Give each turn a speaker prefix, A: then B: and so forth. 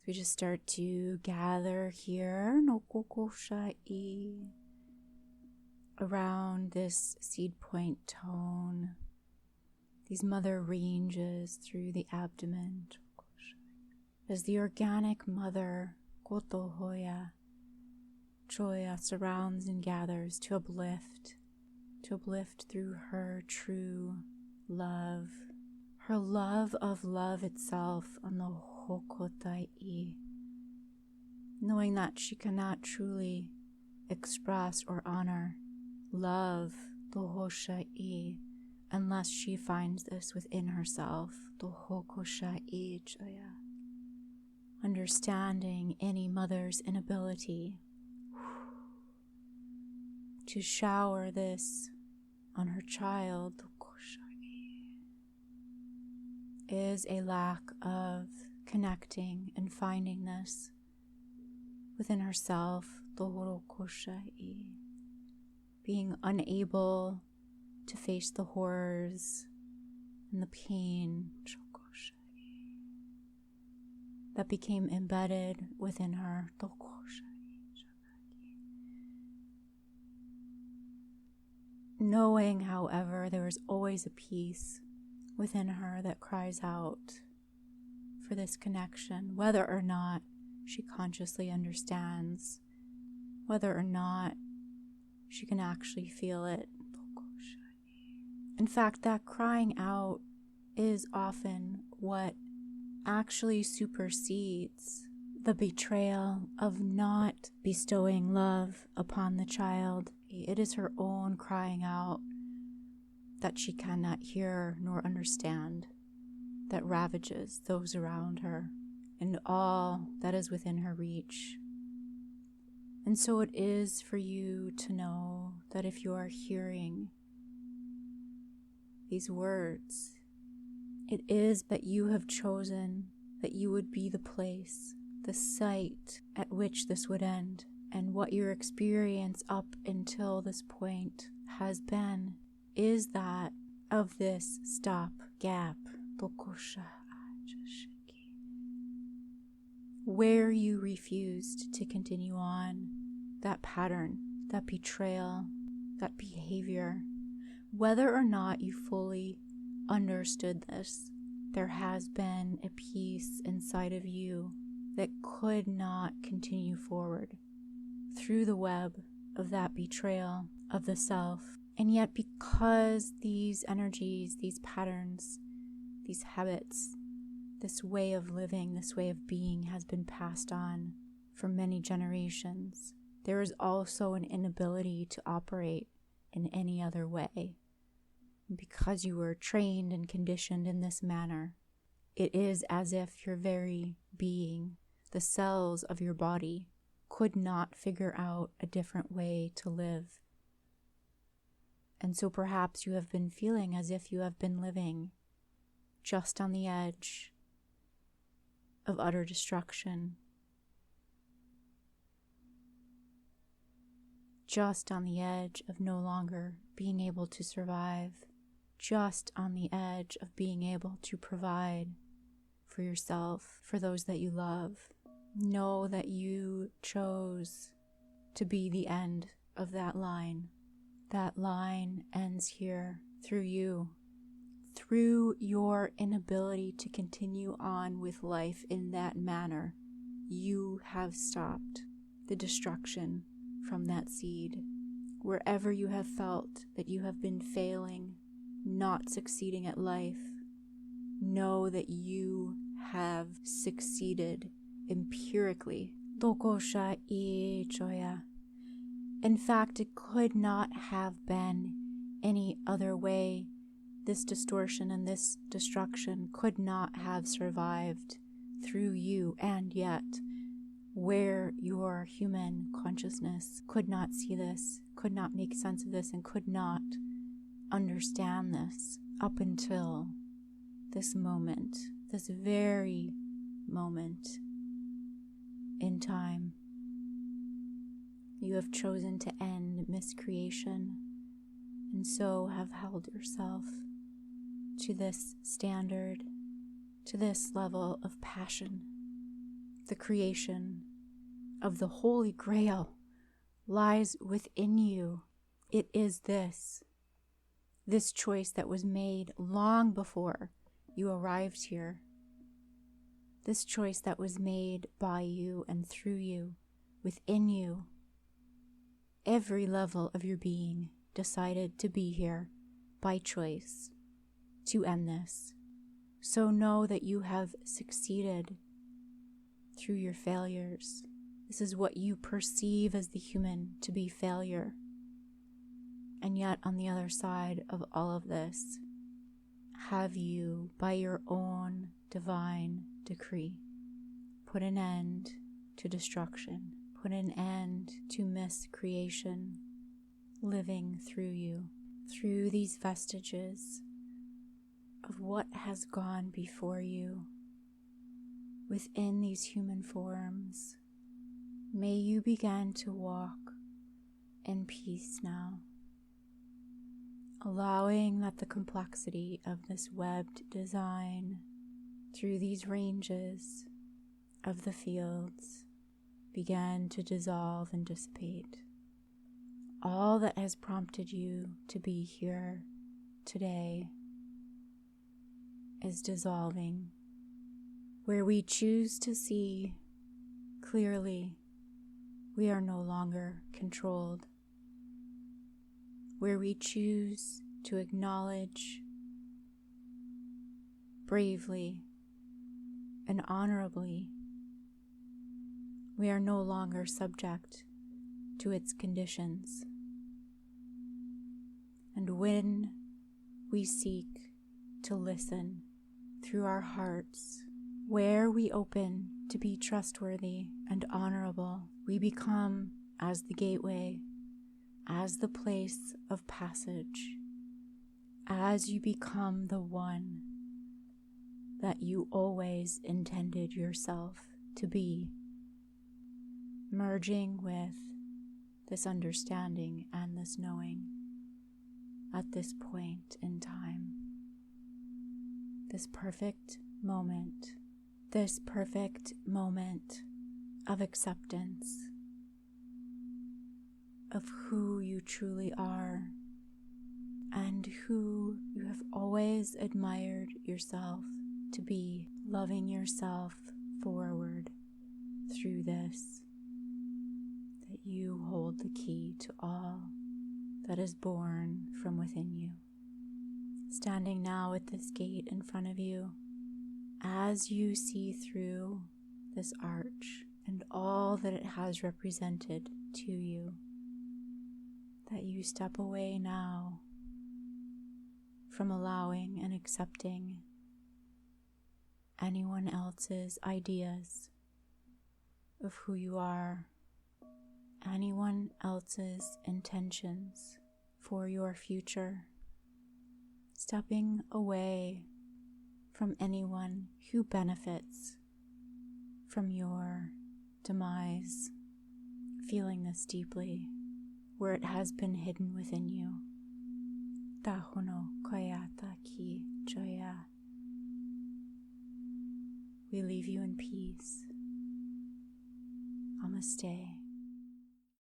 A: We just start to gather here, no kokoshai, around this seed point tone, these mother ranges through the abdomen, as the organic mother, kotohoya, choya, surrounds and gathers to uplift through her true love, her love of love itself, on the hokotai, knowing that she cannot truly express or honor love, the hoshai, unless she finds this within herself, the hokoshai choya. Understanding any mother's inability to shower this on her child, the koshai, is a lack of connecting and finding this within herself, the horokoshai, being unable to face the horrors and the pain that became embedded within her. Knowing, however, there is always a peace within her that cries out for this connection, whether or not she consciously understands, whether or not she can actually feel it. In fact, that crying out is often what actually supersedes the betrayal of not bestowing love upon the child. It is her own crying out that she cannot hear nor understand that ravages those around her and all that is within her reach. And so it is for you to know that if you are hearing these words, it is that you have chosen that you would be the place, the site at which this would end. And what your experience up until this point has been is that of this stop gap, where you refused to continue on that pattern, that betrayal, that behavior. Whether or not you fully understood this, there has been a piece inside of you that could not continue forward through the web of that betrayal of the self. And yet, because these energies, these patterns, these habits, this way of living, this way of being has been passed on for many generations, there is also an inability to operate in any other way. Because you were trained and conditioned in this manner, it is as if your very being, the cells of your body, could not figure out a different way to live. And so perhaps you have been feeling as if you have been living just on the edge of utter destruction, just on the edge of no longer being able to survive, just on the edge of being able to provide for yourself, for those that you love. Know that you chose to be the end of that line. That line ends here through you, through your inability to continue on with life in that manner. You have stopped the destruction from that seed. Wherever you have felt that you have been failing, not succeeding at life, know that you have succeeded empirically. In fact, it could not have been any other way. This distortion and this destruction could not have survived through you, and yet where your human consciousness could not see this, could not make sense of this, and could not understand this up until this moment, this very moment in time. You have chosen to end miscreation, and so have held yourself to this standard, to this level of passion, The creation of the Holy Grail lies within you. It is this choice that was made long before you arrived here. This choice that was made by you and through you, within you. Every level of your being decided to be here by choice to end this. So know that you have succeeded through your failures. This is what you perceive as the human to be failure. And yet on the other side of all of this, have you, by your own divine decree, put an end to destruction, put an end to miscreation, living through you, through these vestiges of what has gone before you within these human forms. May you begin to walk in peace now, allowing that the complexity of this webbed design through these ranges of the fields began to dissolve and dissipate. All that has prompted you to be here today is dissolving, where we choose to see clearly we are no longer controlled, where we choose to acknowledge bravely and honorably we are no longer subject to its conditions. And when we seek to listen through our hearts, where we open to be trustworthy and honorable, we become as the gateway, as the place of passage, as you become the one that you always intended yourself to be, merging with this understanding and this knowing at this point in time. This perfect moment of acceptance of who you truly are and who you have always admired yourself to be, loving yourself forward through this, that you hold the key to all that is born from within you. Standing now at this gate in front of you, as you see through this arch and all that it has represented to you, that you step away now from allowing and accepting anyone else's ideas of who you are, anyone else's intentions for your future, stepping away from anyone who benefits from your demise, feeling this deeply where it has been hidden within you. Tahono koyata ki joya. We leave you in peace. Namaste.